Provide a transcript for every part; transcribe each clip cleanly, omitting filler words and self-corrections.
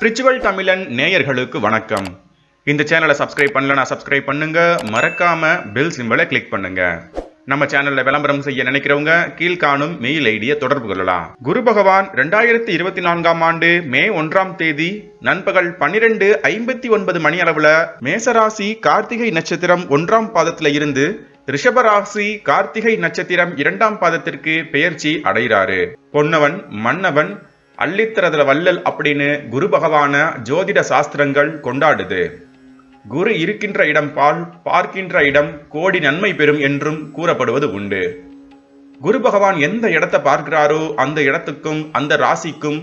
Spiritual தமிழன் நேயர்களுக்கு வணக்கம். இந்த சேனலை சப்ஸ்கிரைப் பண்ணலனா சப்ஸ்கிரைப் பண்ணுங்க, மறக்காம பெல் சிம்பலை கிளிக் பண்ணுங்க. நம்ம சேனல்ல விளம்பரம் செய்ய நினைக்கிறவங்க கீழ்காணும் மெயில் ஐடியை தொடர்பு கொள்ளலாம். குரு பகவான் 2024ஆம் ஆண்டு மே 1ஆம் தேதி நண்பகல் 12:59 மணி அளவுல மேசராசி கார்த்திகை நட்சத்திரம் 1ஆம் பாதத்துல இருந்து ரிஷபராசி கார்த்திகை நட்சத்திரம் 2ஆம் பாதத்திற்கு பெயர்ச்சி அடைகிறாரு. பொன்னவன் மன்னவன் அள்ளித்தரதுல வள்ளல் அப்படின்னு குரு பகவான ஜோதிட சாஸ்திரங்கள் கொண்டாடுது. குரு இருக்கின்ற இடம் பால், பார்க்கின்ற இடம் கோடி நன்மை பெறும் என்றும் கூறப்படுவது உண்டு. குரு பகவான் எந்த இடத்தை பார்க்கிறாரோ அந்த இடத்துக்கும் அந்த ராசிக்கும்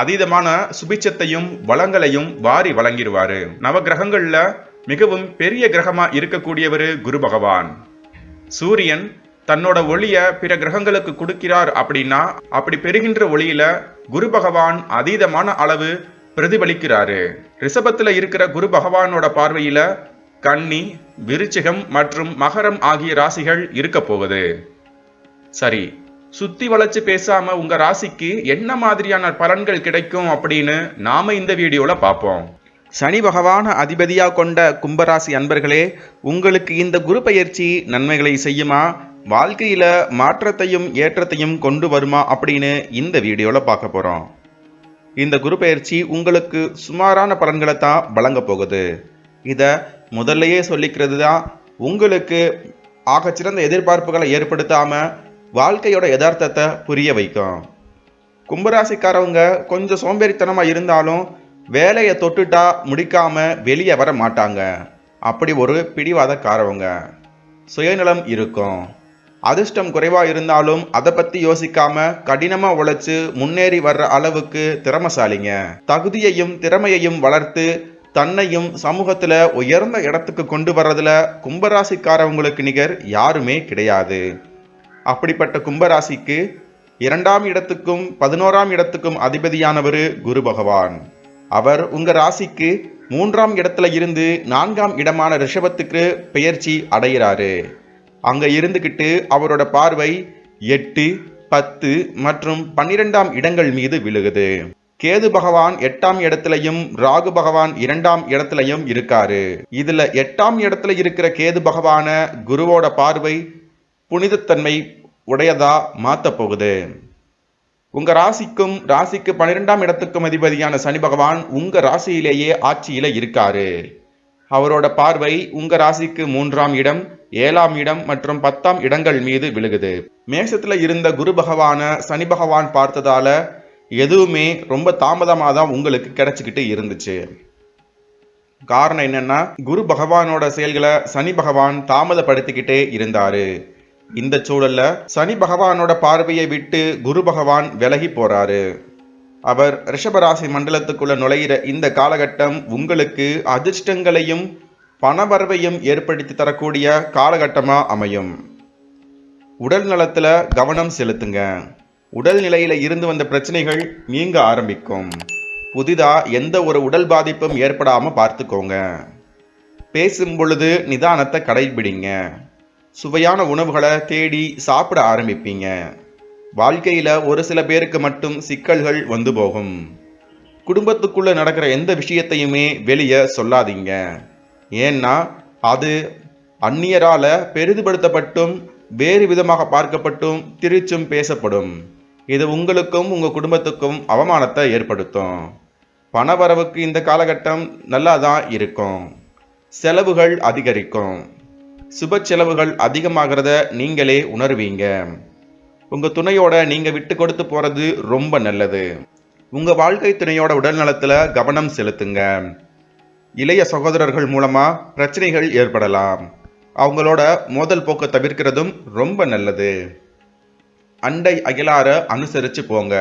அதீதமான சுபிச்சத்தையும் வளங்களையும் வாரி வழங்கிடுவாரு. நவகிரகங்கள்ல மிகவும் பெரிய கிரகமா இருக்கக்கூடியவர் குரு பகவான். சூரியன் தன்னோட ஒளிய பிற கிரகங்களுக்கு கொடுக்கிறார் அப்படின்னா அப்படி பெறுகின்ற ஒளியில குரு பகவான் அதீதமான அளவு பிரதிபலிக்கிறாரு. ரிஷபத்துல இருக்கிற குரு பகவானோட பார்வையில கன்னி, விருச்சிகம் மற்றும் மகரம் ஆகிய ராசிகள் இருக்க போகுது. சரி, சுத்தி வளைச்சு பேசாம உங்க ராசிக்கு என்ன மாதிரியான பலன்கள் கிடைக்கும் அப்படின்னு நாம இந்த வீடியோல பார்ப்போம். சனி பகவான அதிபதியா கொண்ட கும்பராசி அன்பர்களே, உங்களுக்கு இந்த குரு பெயர்ச்சி நன்மைகளை செய்யுமா, வாழ்க்கையில மாற்றத்தையும் ஏற்றத்தையும் கொண்டு வருமா அப்படின்னு இந்த வீடியோல பார்க்க போறோம். இந்த குரு பெயர்ச்சி உங்களுக்கு சுமாரான பலன்களை தான் வழங்க போகுது. இத முதல்லயே சொல்லிக்கிறது தான் உங்களுக்கு ஆகச்சிறந்த எதிர்பார்ப்புகளை ஏற்படுத்தாம வாழ்க்கையோட யதார்த்தத்தை புரிய வைக்கும். கும்பராசிக்காரவங்க கொஞ்சம் சோம்பேறித்தனமா இருந்தாலும் வேலையை தொட்டுட்டா முடிக்காம வெளியே வர மாட்டாங்க. அப்படி ஒரு பிடிவாதக்காரவங்க. சுயநலம் இருக்கும். அதிர்ஷ்டம் குறைவா இருந்தாலும் அதை பத்தி யோசிக்காம கடினமா உழைச்சு முன்னேறி வர்ற அளவுக்கு திறமசாலிங்க. தகுதியையும் திறமையையும் வளர்த்து தன்னையும் சமூகத்துல உயர்ந்த இடத்துக்கு கொண்டு வர்றதுல கும்பராசிக்காரவங்களுக்கு நிகர் யாருமே கிடையாது. அப்படிப்பட்ட கும்பராசிக்கு 2ஆம் இடத்துக்கும் 11ஆம் இடத்துக்கும் அதிபதியானவர் குரு பகவான். அவர் உங்க ராசிக்கு 3ஆம் இடத்துல இருந்து 4ஆம் இடமான ரிஷபத்துக்கு பெயர்ச்சி அடைகிறாரு. அங்க இருந்துகிட்டு அவரோட பார்வை 8, 10 மற்றும் 12ஆம் இடங்கள் மீது விழுகுது. கேது பகவான் 8ஆம் இடத்துலையும் ராகு பகவான் 2ஆம் இடத்துலையும் இருக்காரு. இதுல 8ஆம் இடத்துல இருக்கிற கேது பகவான குருவோட பார்வை புனிதத்தன்மை உடையதா மாத்த போகுது. உங்க ராசிக்கு 12ஆம் இடத்துக்கும் அதிபதியான சனி பகவான் உங்க ராசியிலேயே ஆட்சியில இருக்காரு. அவரோட பார்வை உங்க ராசிக்கு 3ஆம் இடம், 7ஆம் இடம் மற்றும் 10ஆம் இடங்கள் மீது விழுகுது. மேஷத்துல இருந்த குரு பகவான சனி பகவான் பார்த்ததால எதுவுமே ரொம்ப தாமதமா தான் உங்களுக்கு கிடைச்சிக்கிட்டு இருந்துச்சு. காரணம் என்னன்னா, குரு பகவானோட செயல்களை சனி பகவான் தாமதப்படுத்திக்கிட்டே இருந்தாரு. இந்த சூழல்ல சனி பகவானோட பார்வையை விட்டு குரு பகவான் விலகி போறாரு. அவர் ரிஷபராசி மண்டலத்துக்குள்ள நுழையிற இந்த காலகட்டம் உங்களுக்கு அதிர்ஷ்டங்களையும் பணவரவையும் ஏற்படுத்தி தரக்கூடிய காலகட்டமா அமையும். உடல் நலத்துல கவனம் செலுத்துங்க. உடல் நிலையில இருந்து வந்த பிரச்சனைகள் நீங்க ஆரம்பிக்கும். புதிதா எந்த ஒரு உடல் பாதிப்பும் ஏற்படாம பார்த்துக்கோங்க. பேசும் பொழுது நிதானத்தை கடைபிடிங்க. சுவையான உணவுகளை தேடி சாப்பிட ஆரம்பிப்பீங்க. வாழ்க்கையில ஒரு சில பேருக்கு மட்டும் சிக்கல்கள் வந்து போகும். குடும்பத்துக்குள்ள நடக்கிற எந்த விஷயத்தையுமே வெளியே சொல்லாதீங்க. ஏன்னா அது அந்நியரால பெரிதுபடுத்தப்பட்டும் வேறு விதமாக பார்க்கப்பட்டும் திரிச்சும் பேசப்படும். இது உங்களுக்கும் உங்க குடும்பத்துக்கும் அவமானத்தை ஏற்படுத்தும். பணவரவுக்கு இந்த காலகட்டம் நல்லா தான் இருக்கும். செலவுகள் அதிகரிக்கும். சுப செலவுகள் அதிகமாகிறத நீங்களே உணர்வீங்க. உங்க துணையோட நீங்க விட்டு கொடுத்து போறது ரொம்ப நல்லது. உங்க வாழ்க்கை துணையோட உடல் நலத்துல கவனம் செலுத்துங்க. இளைய சகோதரர்கள் மூலமா பிரச்சனைகள் ஏற்படலாம். அவங்களோட மோதல் போக்க தவிர்க்கிறதும் ரொம்ப நல்லது. அண்டை அகிலார அனுசரிச்சு போங்க.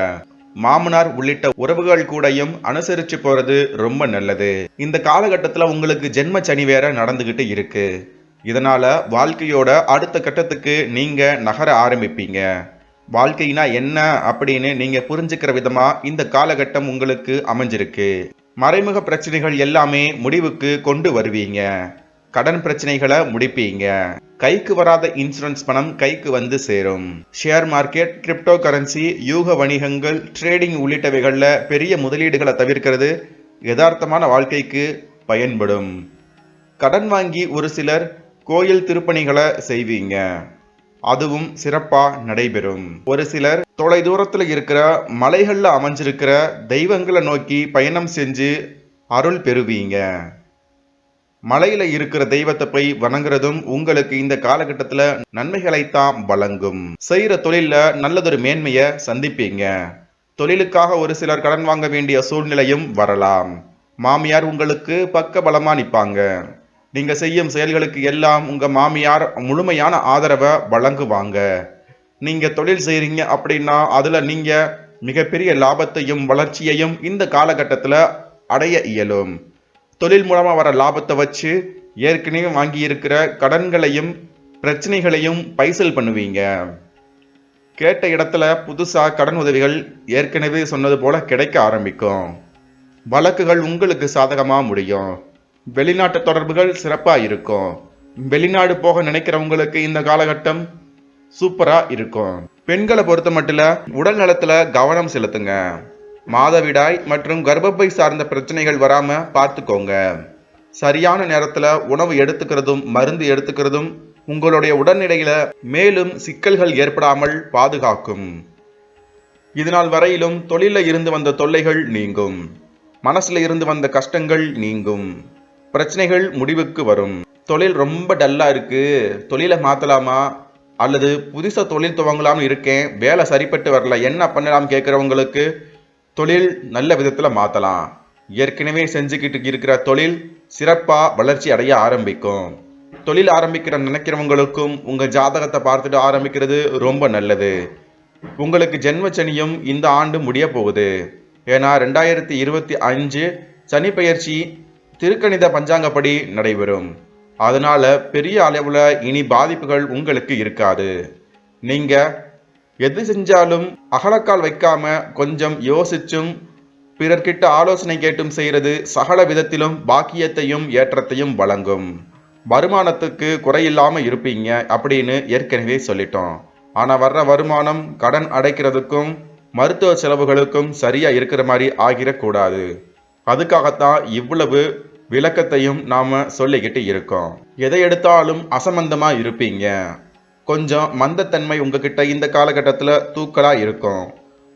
மாமனார் உள்ளிட்ட உறவுகள் கூடயும் அனுசரிச்சு போறது ரொம்ப நல்லது. இந்த காலகட்டத்துல உங்களுக்கு ஜென்ம சனி வேற நடந்துகிட்டு இருக்கு. இதனால வாழ்க்கையோட அடுத்த கட்டத்துக்கு நீங்க நகர ஆரம்பிப்பீங்க. வாழ்க்கைனா என்ன அப்படின்னு நீங்க புரிஞ்சுக்கிற விதமா இந்த காலகட்டம் உங்களுக்கு அமைஞ்சிருக்கு. மறைமுக பிரச்சனைகள் எல்லாமே முடிவுக்கு கொண்டு வருவீங்க. கடன் பிரச்சனைகளை முடிப்பீங்க. கைக்கு வராத இன்சூரன்ஸ் பணம் கைக்கு வந்து சேரும். ஷேர் மார்க்கெட், கிரிப்டோ கரன்சி, யூக வணிகங்கள், ட்ரேடிங் உள்ளிட்டவைகள்ல பெரிய முதலீடுகளை தவிர்க்கிறது யதார்த்தமான வாழ்க்கைக்கு பயன்படும். கடன் வாங்கி ஒரு சிலர் கோயில் திருப்பணிகளை செய்வீங்க, அதுவும் சிறப்பா நடைபெறும். ஒரு சிலர் தொலை தூரத்துல இருக்கிற மலைகள்ல அமைஞ்சிருக்கிற தெய்வங்களை நோக்கி பயணம் செஞ்சு அருள் பெறுவீங்க. மலையில இருக்கிற தெய்வத்தை போய் வணங்குறதும் உங்களுக்கு இந்த காலகட்டத்துல நன்மைகளைத்தான் வழங்கும். செய்யற தொழில நல்லதொரு மேன்மையை சந்திப்பீங்க. தொழிலுக்காக ஒரு சிலர் கடன் வாங்க வேண்டிய சூழ்நிலையும் வரலாம். மாமியார் உங்களுக்கு பக்க பலமா நிற்பாங்க. நீங்க செய்யும் செயல்களுக்கு எல்லாம் உங்க மாமியார் முழுமையான ஆதரவை வழங்குவாங்க. நீங்க தொழில் செய்றீங்க அப்படின்னா அதுல நீங்க மிகப்பெரிய லாபத்தையும் வளர்ச்சியையும் இந்த காலகட்டத்துல அடைய இயலும். தொழில் மூலமா வர லாபத்தை வச்சு ஏற்கனவே வாங்கி இருக்கிற கடன்களையும் பிரச்சனைகளையும் பைசல் பண்ணுவீங்க. கேட்ட இடத்துல புதுசா கடன் உதவிகள் ஏற்கனவே சொன்னது போல கிடைக்க ஆரம்பிக்கும். வழக்குகள் உங்களுக்கு சாதகமா முடியும். வெளிநாட்டு தொடர்புகள் சிறப்பா இருக்கும். வெளிநாடு போக நினைக்கிறவங்களுக்கு இந்த காலகட்டம் சூப்பரா இருக்கும். பெண்களை பொறுத்த மட்டும் உடல் நலத்துல கவனம் செலுத்துங்க. மாதவிடாய் மற்றும் கர்ப்பப்பை சார்ந்த பிரச்சனைகள் வராம பார்த்துக்கோங்க. சரியான நேரத்துல உணவு எடுத்துக்கிறதும் மருந்து எடுத்துக்கிறதும் உங்களுடைய உடல்நிலையில மேலும் சிக்கல்கள் ஏற்படாமல் பாதுகாக்கும். இதனால் வரையிலும் தொழில இருந்து வந்த தொல்லைகள் நீங்கும். மனசுல இருந்து வந்த கஷ்டங்கள் நீங்கும். பிரச்சனைகள் முடிவுக்கு வரும். தொழில் ரொம்ப டல்லா இருக்கு, தொழிலை மாத்தலாமா அல்லது புதுசா தொழில் துவங்கலாம்னு இருக்கேன், வேலை சரிப்பட்டு வரல, என்ன பண்ணலாம் கேட்கிறவங்களுக்கு தொழில் நல்ல விதத்துல மாத்தலாம். ஏற்கனவே செஞ்சுக்கிட்டு இருக்கிற தொழில் சிறப்பா வளர்ச்சி அடைய ஆரம்பிக்கும். தொழில் ஆரம்பிக்கிற நினைக்கிறவங்களுக்கும் உங்க ஜாதகத்தை பார்த்துட்டு ஆரம்பிக்கிறது ரொம்ப நல்லது. உங்களுக்கு ஜென்மச்சனியும் இந்த ஆண்டு முடிய போகுது. ஏன்னா 2025 சனி பெயர்ச்சி திருக்கணித பஞ்சாங்கப்படி நடைபெறும். அதனால பெரிய அளவுல இனி பாதிப்புகள் உங்களுக்கு இருக்காது. நீங்க எது செஞ்சாலும் அகலக்கால் வைக்காம கொஞ்சம் யோசிச்சும் பிறர்கிட்ட ஆலோசனை கேட்டும் செய்யறது சகல விதத்திலும் பாக்கியத்தையும் ஏற்றத்தையும் வழங்கும். வருமானத்துக்கு குறையில்லாம இருப்பீங்க அப்படின்னு ஏற்கனவே சொல்லிட்டோம். ஆனா வர்ற வருமானம் கடன் அடைக்கிறதுக்கும் மருத்துவ செலவுகளுக்கும் சரியா இருக்கிற மாதிரி ஆகிடக்கூடாது. அதுக்காகத்தான் இவ்வளவு விளக்கத்தையும் நாம சொல்லிக்கிட்டு இருக்கோம். எதை எடுத்தாலும் அசம்பந்தமா இருப்பீங்க. கொஞ்சம் மந்தத்தன்மை உங்ககிட்ட இந்த காலகட்டத்தில் தூக்கலா இருக்கும்.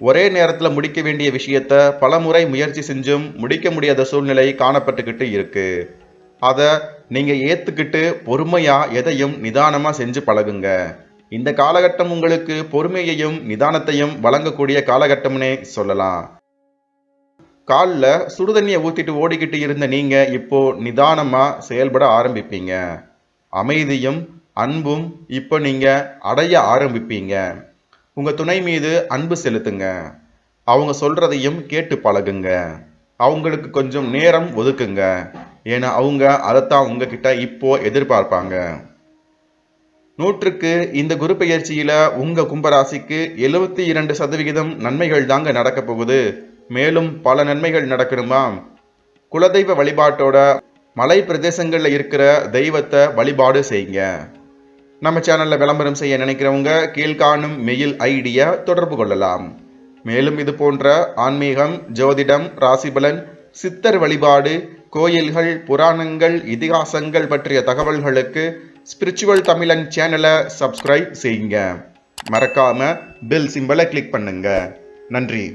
ஒரே நேரத்தில் முடிக்க வேண்டிய விஷயத்த பல முறை முயற்சி செஞ்சும் முடிக்க முடியாத சூழ்நிலை காணப்பட்டுக்கிட்டு இருக்கு. அதை நீங்க ஏத்துக்கிட்டு பொறுமையா எதையும் நிதானமா செஞ்சு பழகுங்க. இந்த காலகட்டம் உங்களுக்கு பொறுமையையும் நிதானத்தையும் வழங்கக்கூடிய காலகட்டம்னே சொல்லலாம். காலில் சுடுதண்ணியை ஊற்றிட்டு ஓடிக்கிட்டு இருந்த நீங்க இப்போ நிதானமா செயல்பட ஆரம்பிப்பீங்க. அமைதியும் அன்பும் இப்போ நீங்க அடைய ஆரம்பிப்பீங்க. உங்க துணை மீது அன்பு செலுத்துங்க. அவங்க சொல்றதையும் கேட்டு பழகுங்க. அவங்களுக்கு கொஞ்சம் நேரம் ஒதுக்குங்க. ஏன்னா அவங்க அதைத்தான் உங்ககிட்ட இப்போ எதிர்பார்ப்பாங்க. 100க்கு இந்த குரு பெயர்ச்சியில உங்க கும்பராசிக்கு 72% நன்மைகள் தாங்க நடக்க போகுது. மேலும் பல நன்மைகள் நடக்கணுமா? குலதெய்வ வழிபாட்டோட மலை பிரதேசங்கள்ல இருக்கிற தெய்வத்தை வழிபாடு செய்யுங்க. நம்ம சேனல்ல விளம்பரம் செய்ய நினைக்கிறவங்க கீழ்காணும் மெயில் ஐடியை தொடர்பு கொள்ளலாம். மேலும் இது போன்ற ஆன்மீகம், ஜோதிடம், ராசிபலன், சித்தர் வழிபாடு, கோயில்கள், புராணங்கள், இதிகாசங்கள் பற்றிய தகவல்களுக்கு ஸ்பிரிச்சுவல் தமிழன் சேனலை சப்ஸ்கிரைப் செய்யுங்க. மறக்காம பெல் சிம்பலை கிளிக் பண்ணுங்க. நன்றி.